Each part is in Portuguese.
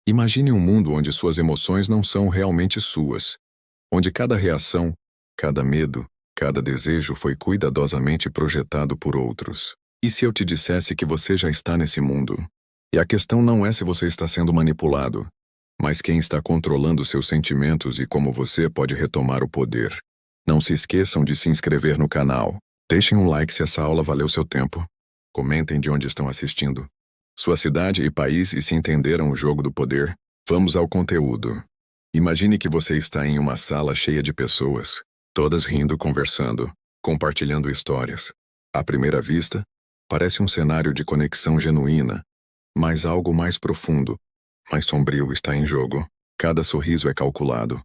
Imagine um mundo onde suas emoções não são realmente suas, onde cada reação, cada medo, cada desejo foi cuidadosamente projetado por outros. E se eu te dissesse que você já está nesse mundo? E a questão não é se você está sendo manipulado, mas quem está controlando seus sentimentos e como você pode retomar o poder. Não se esqueçam de se inscrever no canal. Deixem um like se essa aula valeu seu tempo. Comentem de onde estão assistindo, sua cidade e país e se entenderam o jogo do poder. Vamos ao conteúdo. Imagine que você está em uma sala cheia de pessoas, todas rindo, conversando, compartilhando histórias. À primeira vista, parece um cenário de conexão genuína, mas algo mais profundo, mais sombrio está em jogo. Cada sorriso é calculado.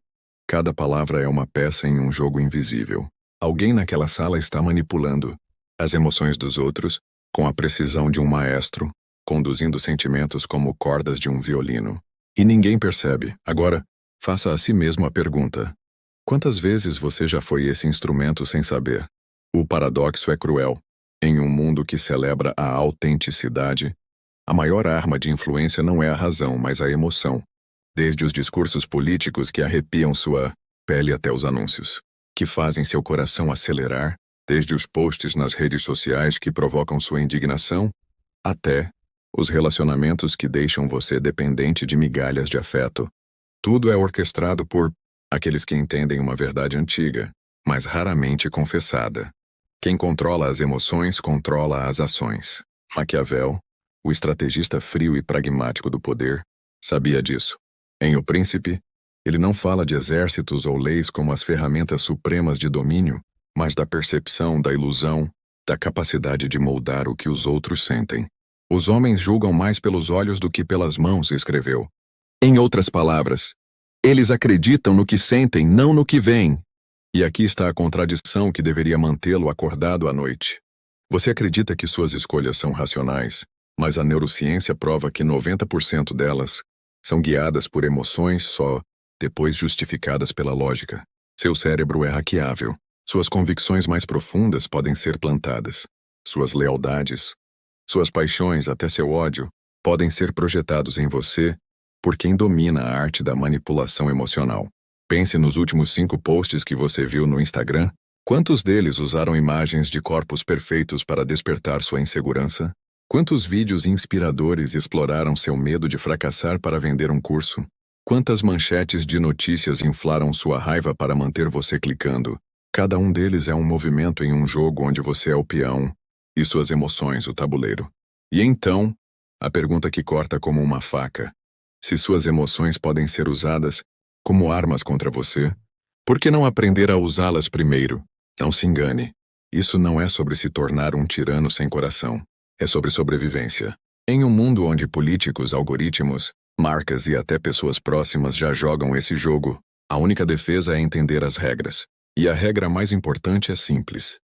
Cada palavra é uma peça em um jogo invisível. Alguém naquela sala está manipulando as emoções dos outros com a precisão de um maestro, conduzindo sentimentos como cordas de um violino. E ninguém percebe. Agora, faça a si mesmo a pergunta: quantas vezes você já foi esse instrumento sem saber? O paradoxo é cruel. Em um mundo que celebra a autenticidade, a maior arma de influência não é a razão, mas a emoção. Desde os discursos políticos que arrepiam sua pele até os anúncios que fazem seu coração acelerar, desde os posts nas redes sociais que provocam sua indignação, até os relacionamentos que deixam você dependente de migalhas de afeto. Tudo é orquestrado por aqueles que entendem uma verdade antiga, mas raramente confessada. Quem controla as emoções controla as ações. Maquiavel, o estrategista frio e pragmático do poder, sabia disso. Em O Príncipe, ele não fala de exércitos ou leis como as ferramentas supremas de domínio, mas da percepção, da ilusão, da capacidade de moldar o que os outros sentem. Os homens julgam mais pelos olhos do que pelas mãos, escreveu. Em outras palavras, eles acreditam no que sentem, não no que veem. E aqui está a contradição que deveria mantê-lo acordado à noite. Você acredita que suas escolhas são racionais, mas a neurociência prova que 90% delas são guiadas por emoções só, depois justificadas pela lógica. Seu cérebro é hackeável. Suas convicções mais profundas podem ser plantadas. Suas lealdades, suas paixões, até seu ódio, podem ser projetados em você por quem domina a arte da manipulação emocional. Pense nos últimos 5 posts que você viu no Instagram. Quantos deles usaram imagens de corpos perfeitos para despertar sua insegurança? Quantos vídeos inspiradores exploraram seu medo de fracassar para vender um curso? Quantas manchetes de notícias inflaram sua raiva para manter você clicando? Cada um deles é um movimento em um jogo onde você é o peão e suas emoções o tabuleiro. E então, a pergunta que corta como uma faca: se suas emoções podem ser usadas como armas contra você, por que não aprender a usá-las primeiro? Não se engane. Isso não é sobre se tornar um tirano sem coração. É sobre sobrevivência. Em um mundo onde políticos, algoritmos, marcas e até pessoas próximas já jogam esse jogo, a única defesa é entender as regras. E a regra mais importante é simples.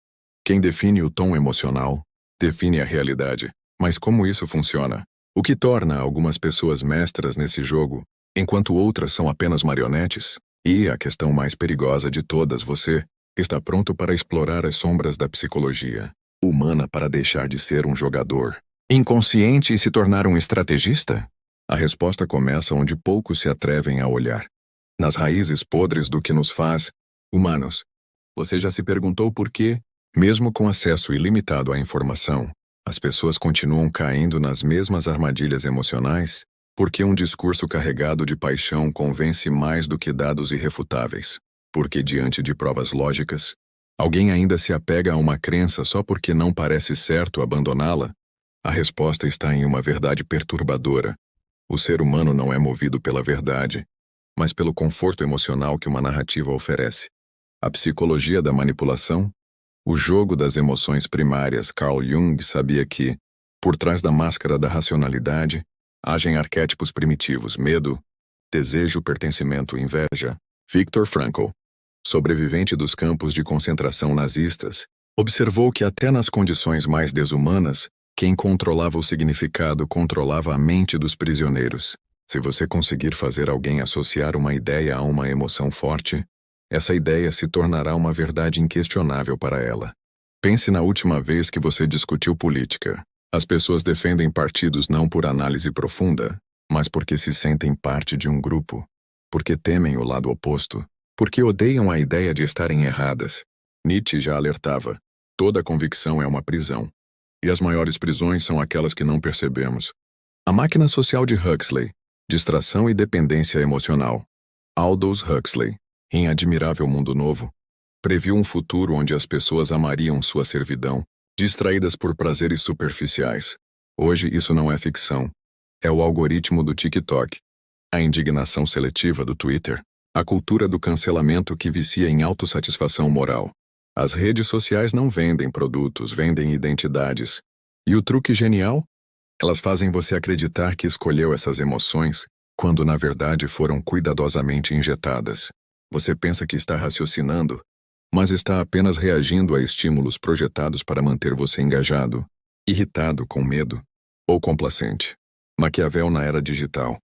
Quem define o tom emocional, define a realidade. Mas como isso funciona? O que torna algumas pessoas mestras nesse jogo, enquanto outras são apenas marionetes? E a questão mais perigosa de todas: você está pronto para explorar as sombras da psicologia humana para deixar de ser um jogador inconsciente e se tornar um estrategista? A resposta começa onde poucos se atrevem a olhar. Nas raízes podres do que nos faz humanos. Você já se perguntou por que, mesmo com acesso ilimitado à informação, as pessoas continuam caindo nas mesmas armadilhas emocionais? Porque um discurso carregado de paixão convence mais do que dados irrefutáveis? Porque diante de provas lógicas, alguém ainda se apega a uma crença só porque não parece certo abandoná-la? A resposta está em uma verdade perturbadora. O ser humano não é movido pela verdade, mas pelo conforto emocional que uma narrativa oferece. A psicologia da manipulação? O jogo das emoções primárias. Carl Jung sabia que, por trás da máscara da racionalidade, agem arquétipos primitivos: medo, desejo, pertencimento, inveja. Viktor Frankl, sobrevivente dos campos de concentração nazistas, observou que até nas condições mais desumanas, quem controlava o significado controlava a mente dos prisioneiros. Se você conseguir fazer alguém associar uma ideia a uma emoção forte, essa ideia se tornará uma verdade inquestionável para ela. Pense na última vez que você discutiu política. As pessoas defendem partidos não por análise profunda, mas porque se sentem parte de um grupo, porque temem o lado oposto, porque odeiam a ideia de estarem erradas. Nietzsche já alertava: toda convicção é uma prisão. E as maiores prisões são aquelas que não percebemos. A máquina social de Huxley, distração e dependência emocional. Aldous Huxley, em Admirável Mundo Novo, previu um futuro onde as pessoas amariam sua servidão, distraídas por prazeres superficiais. Hoje isso não é ficção. É o algoritmo do TikTok, a indignação seletiva do Twitter, a cultura do cancelamento que vicia em autossatisfação moral. As redes sociais não vendem produtos, vendem identidades. E o truque genial? Elas fazem você acreditar que escolheu essas emoções, quando na verdade foram cuidadosamente injetadas. Você pensa que está raciocinando, mas está apenas reagindo a estímulos projetados para manter você engajado, irritado, com medo ou complacente. Maquiavel na era digital.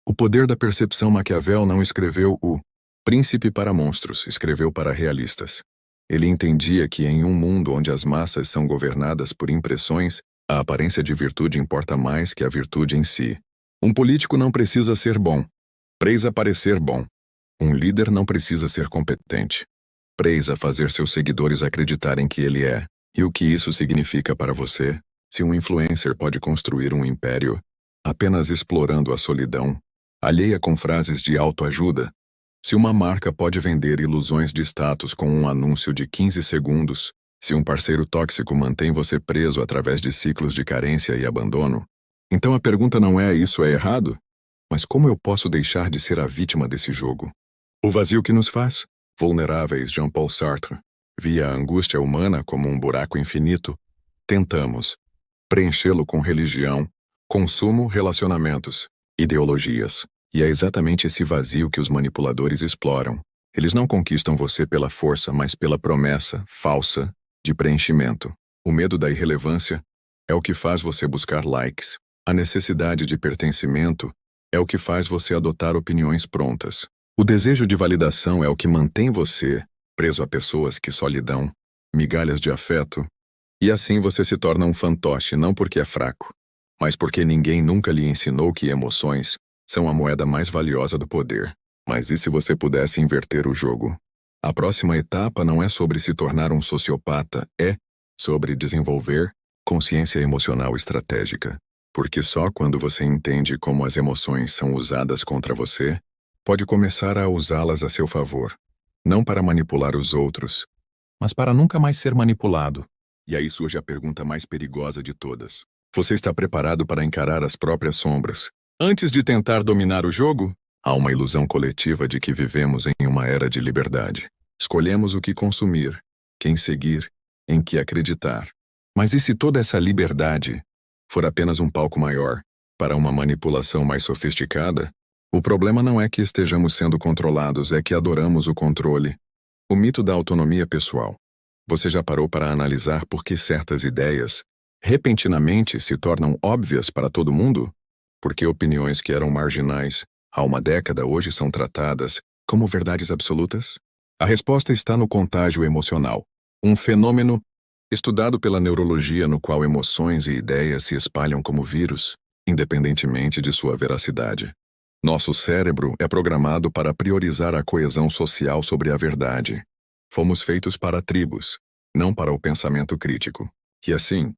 O poder da percepção. Maquiavel não escreveu o Príncipe para monstros, escreveu para realistas. Ele entendia que em um mundo onde as massas são governadas por impressões, a aparência de virtude importa mais que a virtude em si. Um político não precisa ser bom, precisa parecer bom. Um líder não precisa ser competente, precisa fazer seus seguidores acreditarem que ele é. E o que isso significa para você? Se um influencer pode construir um império, apenas explorando a solidão, alheia com frases de autoajuda, se uma marca pode vender ilusões de status com um anúncio de 15 segundos, se um parceiro tóxico mantém você preso através de ciclos de carência e abandono, então a pergunta não é: isso é errado? Mas como eu posso deixar de ser a vítima desse jogo? O vazio que nos faz vulneráveis. Jean-Paul Sartre via a angústia humana como um buraco infinito. Tentamos preenchê-lo com religião, consumo, relacionamentos, ideologias. E é exatamente esse vazio que os manipuladores exploram. Eles não conquistam você pela força, mas pela promessa falsa de preenchimento. O medo da irrelevância é o que faz você buscar likes. A necessidade de pertencimento é o que faz você adotar opiniões prontas. O desejo de validação é o que mantém você preso a pessoas que só lhe dão migalhas de afeto. E assim você se torna um fantoche, não porque é fraco, mas porque ninguém nunca lhe ensinou que emoções são a moeda mais valiosa do poder. Mas e se você pudesse inverter o jogo? A próxima etapa não é sobre se tornar um sociopata, é sobre desenvolver consciência emocional estratégica. Porque só quando você entende como as emoções são usadas contra você, pode começar a usá-las a seu favor. Não para manipular os outros, mas para nunca mais ser manipulado. E aí surge a pergunta mais perigosa de todas. Você está preparado para encarar as próprias sombras antes de tentar dominar o jogo? Há uma ilusão coletiva de que vivemos em uma era de liberdade. Escolhemos o que consumir, quem seguir, em que acreditar. Mas e se toda essa liberdade for apenas um palco maior para uma manipulação mais sofisticada? O problema não é que estejamos sendo controlados, é que adoramos o controle. O mito da autonomia pessoal. Você já parou para analisar por que certas ideias repentinamente se tornam óbvias para todo mundo? Porque opiniões que eram marginais há uma década hoje são tratadas como verdades absolutas? A resposta está no contágio emocional, um fenômeno estudado pela neurologia no qual emoções e ideias se espalham como vírus, independentemente de sua veracidade. Nosso cérebro é programado para priorizar a coesão social sobre a verdade. Fomos feitos para tribos, não para o pensamento crítico. E assim,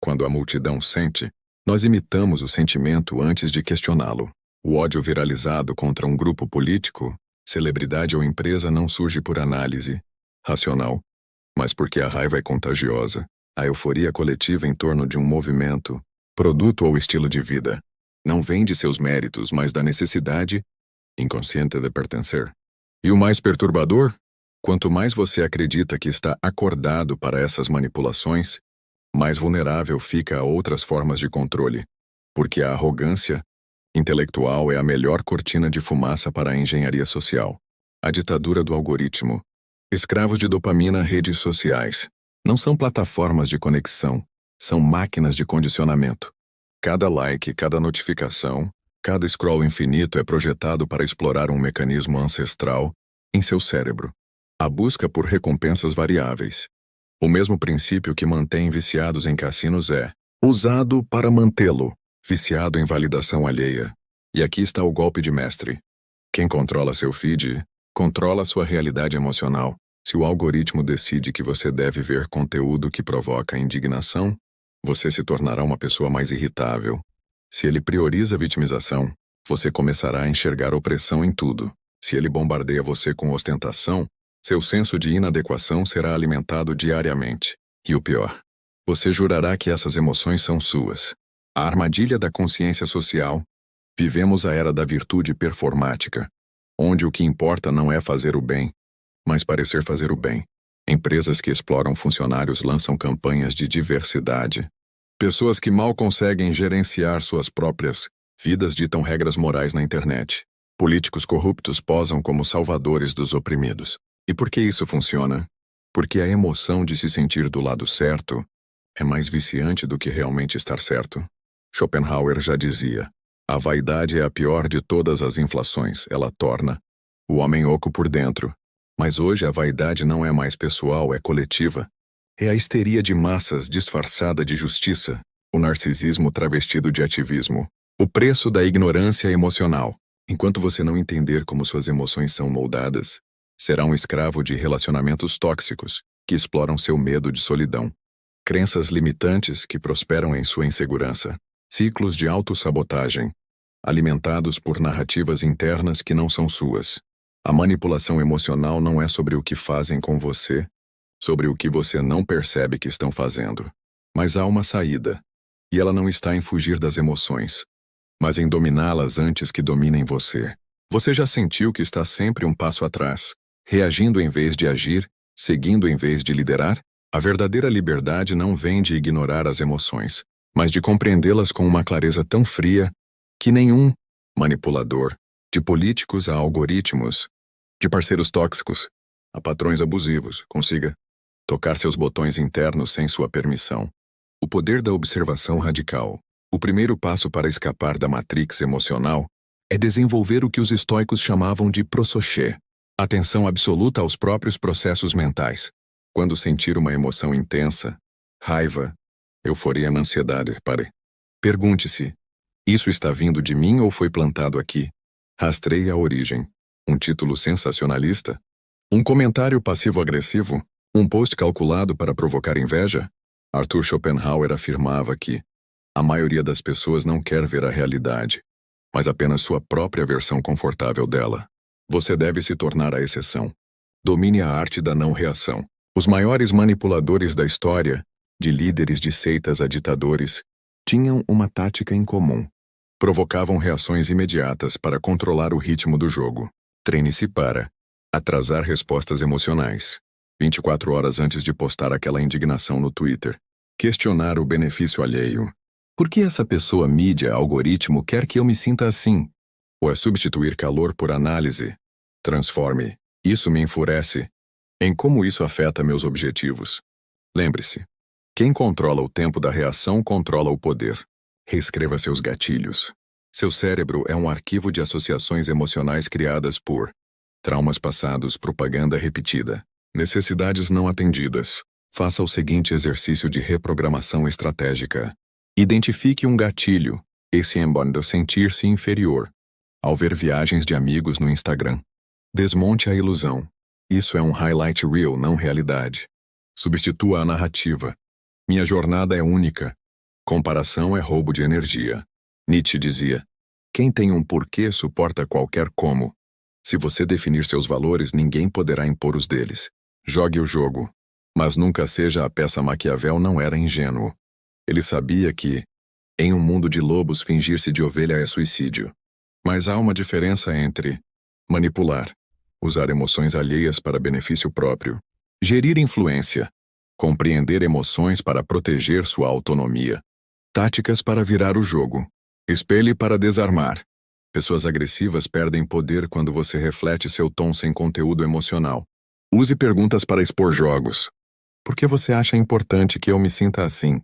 quando a multidão sente, nós imitamos o sentimento antes de questioná-lo. O ódio viralizado contra um grupo político, celebridade ou empresa não surge por análise racional, mas porque a raiva é contagiosa. A euforia coletiva em torno de um movimento, produto ou estilo de vida, não vem de seus méritos, mas da necessidade inconsciente de pertencer. E o mais perturbador? Quanto mais você acredita que está acordado para essas manipulações, mais vulnerável fica a outras formas de controle, porque a arrogância intelectual é a melhor cortina de fumaça para a engenharia social. A ditadura do algoritmo. Escravos de dopamina. Redes sociais não são plataformas de conexão, são máquinas de condicionamento. Cada like, cada notificação, cada scroll infinito é projetado para explorar um mecanismo ancestral em seu cérebro. A busca por recompensas variáveis. O mesmo princípio que mantém viciados em cassinos é usado para mantê-lo viciado em validação alheia. E aqui está o golpe de mestre. Quem controla seu feed, controla sua realidade emocional. Se o algoritmo decide que você deve ver conteúdo que provoca indignação, você se tornará uma pessoa mais irritável. Se ele prioriza a vitimização, você começará a enxergar opressão em tudo. Se ele bombardeia você com ostentação, seu senso de inadequação será alimentado diariamente. E o pior, você jurará que essas emoções são suas. A armadilha da consciência social. Vivemos a era da virtude performática, onde o que importa não é fazer o bem, mas parecer fazer o bem. Empresas que exploram funcionários lançam campanhas de diversidade. Pessoas que mal conseguem gerenciar suas próprias vidas ditam regras morais na internet. Políticos corruptos posam como salvadores dos oprimidos. E por que isso funciona? Porque a emoção de se sentir do lado certo é mais viciante do que realmente estar certo. Schopenhauer já dizia: a vaidade é a pior de todas as inflações, ela torna o homem oco por dentro. Mas hoje a vaidade não é mais pessoal, é coletiva. É a histeria de massas disfarçada de justiça, o narcisismo travestido de ativismo. O preço da ignorância emocional. Enquanto você não entender como suas emoções são moldadas, será um escravo de relacionamentos tóxicos, que exploram seu medo de solidão. Crenças limitantes que prosperam em sua insegurança. Ciclos de autossabotagem, alimentados por narrativas internas que não são suas. A manipulação emocional não é sobre o que fazem com você, sobre o que você não percebe que estão fazendo. Mas há uma saída, e ela não está em fugir das emoções, mas em dominá-las antes que dominem você. Você já sentiu que está sempre um passo atrás, reagindo em vez de agir, seguindo em vez de liderar? A verdadeira liberdade não vem de ignorar as emoções, mas de compreendê-las com uma clareza tão fria que nenhum manipulador, de políticos a algoritmos, de parceiros tóxicos a patrões abusivos, consiga tocar seus botões internos sem sua permissão. O poder da observação radical. O primeiro passo para escapar da matrix emocional é desenvolver o que os estoicos chamavam de prossoché, atenção absoluta aos próprios processos mentais. Quando sentir uma emoção intensa, raiva, euforia, ansiedade, pare. Pergunte-se: isso está vindo de mim ou foi plantado aqui? Rastreie a origem. Um título sensacionalista? Um comentário passivo-agressivo? Um post calculado para provocar inveja? Arthur Schopenhauer afirmava que a maioria das pessoas não quer ver a realidade, mas apenas sua própria versão confortável dela. Você deve se tornar a exceção. Domine a arte da não-reação. Os maiores manipuladores da história, de líderes de seitas a ditadores, tinham uma tática em comum. Provocavam reações imediatas para controlar o ritmo do jogo. Treine-se para atrasar respostas emocionais. 24 horas antes de postar aquela indignação no Twitter. Questionar o benefício alheio. Por que essa pessoa mídia, algoritmo, quer que eu me sinta assim? Ou é substituir calor por análise? Transforme. Isso me enfurece. Em como isso afeta meus objetivos. Lembre-se, quem controla o tempo da reação controla o poder. Reescreva seus gatilhos. Seu cérebro é um arquivo de associações emocionais criadas por traumas passados, propaganda repetida, necessidades não atendidas. Faça o seguinte exercício de reprogramação estratégica. Identifique um gatilho, esse embando sentir-se inferior, ao ver viagens de amigos no Instagram. Desmonte a ilusão. Isso é um highlight reel, não realidade. Substitua a narrativa. Minha jornada é única. Comparação é roubo de energia. Nietzsche dizia: quem tem um porquê suporta qualquer como. Se você definir seus valores, ninguém poderá impor os deles. Jogue o jogo. Mas nunca seja a peça. Maquiavel não era ingênuo. Ele sabia que, em um mundo de lobos, fingir-se de ovelha é suicídio. Mas há uma diferença entre manipular, usar emoções alheias para benefício próprio, gerir influência, compreender emoções para proteger sua autonomia, táticas para virar o jogo, espelhe para desarmar. Pessoas agressivas perdem poder quando você reflete seu tom sem conteúdo emocional. Use perguntas para expor jogos. Por que você acha importante que eu me sinta assim?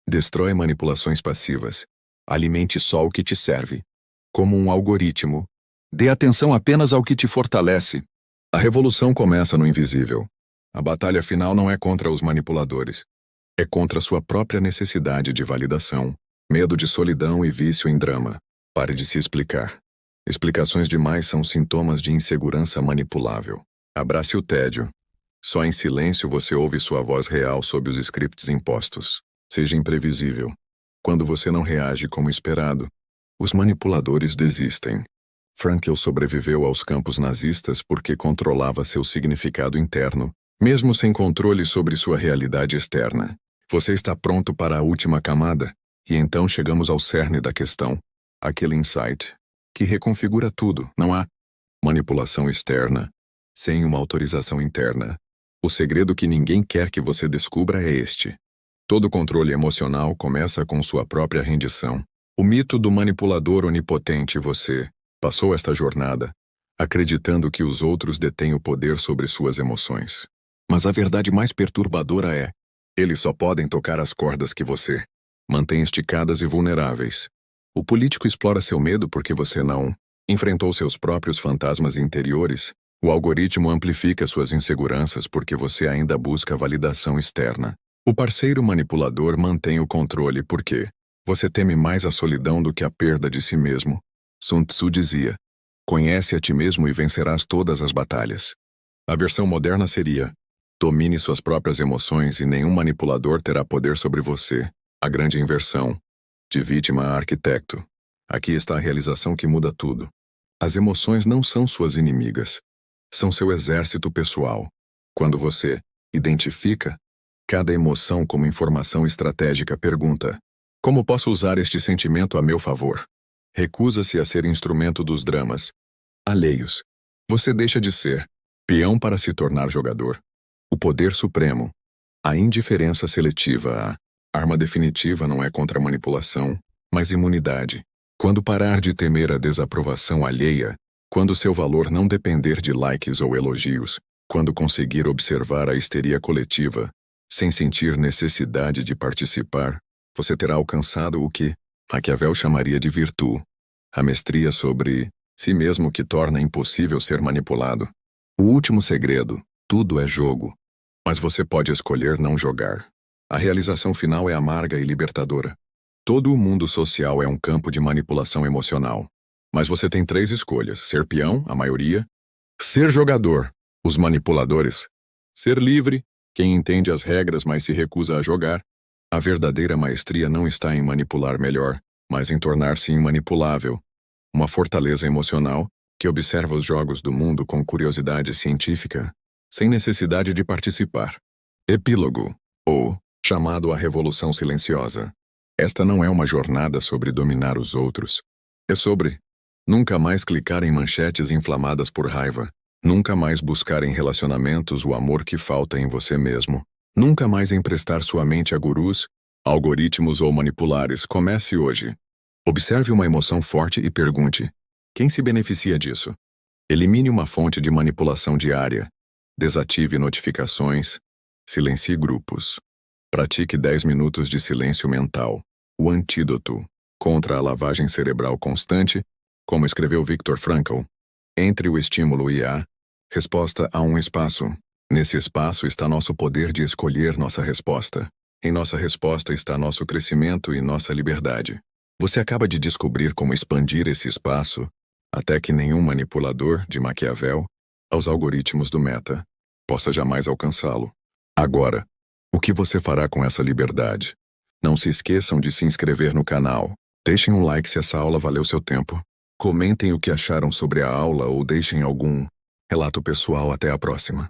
Destrói manipulações passivas. Alimente só o que te serve. Como um algoritmo. Dê atenção apenas ao que te fortalece. A revolução começa no invisível. A batalha final não é contra os manipuladores. É contra sua própria necessidade de validação, medo de solidão e vício em drama. Pare de se explicar. Explicações demais são sintomas de insegurança manipulável. Abrace o tédio. Só em silêncio você ouve sua voz real sob os scripts impostos. Seja imprevisível. Quando você não reage como esperado, os manipuladores desistem. Frankl sobreviveu aos campos nazistas porque controlava seu significado interno, mesmo sem controle sobre sua realidade externa. Você está pronto para a última camada? E então chegamos ao cerne da questão. Aquele insight que reconfigura tudo. Não há manipulação externa sem uma autorização interna. O segredo que ninguém quer que você descubra é este. Todo controle emocional começa com sua própria rendição. O mito do manipulador onipotente. Você passou esta jornada acreditando que os outros detêm o poder sobre suas emoções. Mas a verdade mais perturbadora é: eles só podem tocar as cordas que você mantém esticadas e vulneráveis. O político explora seu medo porque você não enfrentou seus próprios fantasmas interiores. O algoritmo amplifica suas inseguranças porque você ainda busca validação externa. O parceiro manipulador mantém o controle porque você teme mais a solidão do que a perda de si mesmo. Sun Tzu dizia: conhece a ti mesmo e vencerás todas as batalhas. A versão moderna seria: domine suas próprias emoções e nenhum manipulador terá poder sobre você. A grande inversão. De vítima a arquiteto. Aqui está a realização que muda tudo. As emoções não são suas inimigas. São seu exército pessoal. Quando você identifica cada emoção como informação estratégica, pergunta: como posso usar este sentimento a meu favor? Recusa-se a ser instrumento dos dramas alheios. Você deixa de ser peão para se tornar jogador. O poder supremo. A indiferença seletiva. A arma definitiva não é contra a manipulação, mas imunidade. Quando parar de temer a desaprovação alheia, quando seu valor não depender de likes ou elogios, quando conseguir observar a histeria coletiva, sem sentir necessidade de participar, você terá alcançado o que Maquiavel chamaria de virtude, a mestria sobre si mesmo que torna impossível ser manipulado. O último segredo: tudo é jogo, mas você pode escolher não jogar. A realização final é amarga e libertadora. Todo o mundo social é um campo de manipulação emocional. Mas você tem 3 escolhas: ser peão, a maioria; ser jogador, os manipuladores; ser livre, quem entende as regras mas se recusa a jogar. A verdadeira maestria não está em manipular melhor, mas em tornar-se imanipulável. Uma fortaleza emocional que observa os jogos do mundo com curiosidade científica, sem necessidade de participar. Epílogo, ou chamado a Revolução Silenciosa. Esta não é uma jornada sobre dominar os outros. É sobre nunca mais clicar em manchetes inflamadas por raiva, nunca mais buscar em relacionamentos o amor que falta em você mesmo, nunca mais emprestar sua mente a gurus, algoritmos ou manipulares. Comece hoje. Observe uma emoção forte e pergunte: quem se beneficia disso? Elimine uma fonte de manipulação diária. Desative notificações. Silencie grupos. Pratique 10 minutos de silêncio mental. O antídoto contra a lavagem cerebral constante, como escreveu Viktor Frankl. Entre o estímulo e a resposta há um espaço. Nesse espaço está nosso poder de escolher nossa resposta. Em nossa resposta está nosso crescimento e nossa liberdade. Você acaba de descobrir como expandir esse espaço até que nenhum manipulador, de Maquiavel, aos algoritmos do Meta, possa jamais alcançá-lo. Agora, o que você fará com essa liberdade? Não se esqueçam de se inscrever no canal. Deixem um like se essa aula valeu seu tempo. Comentem o que acharam sobre a aula ou deixem algum relato pessoal. Até a próxima.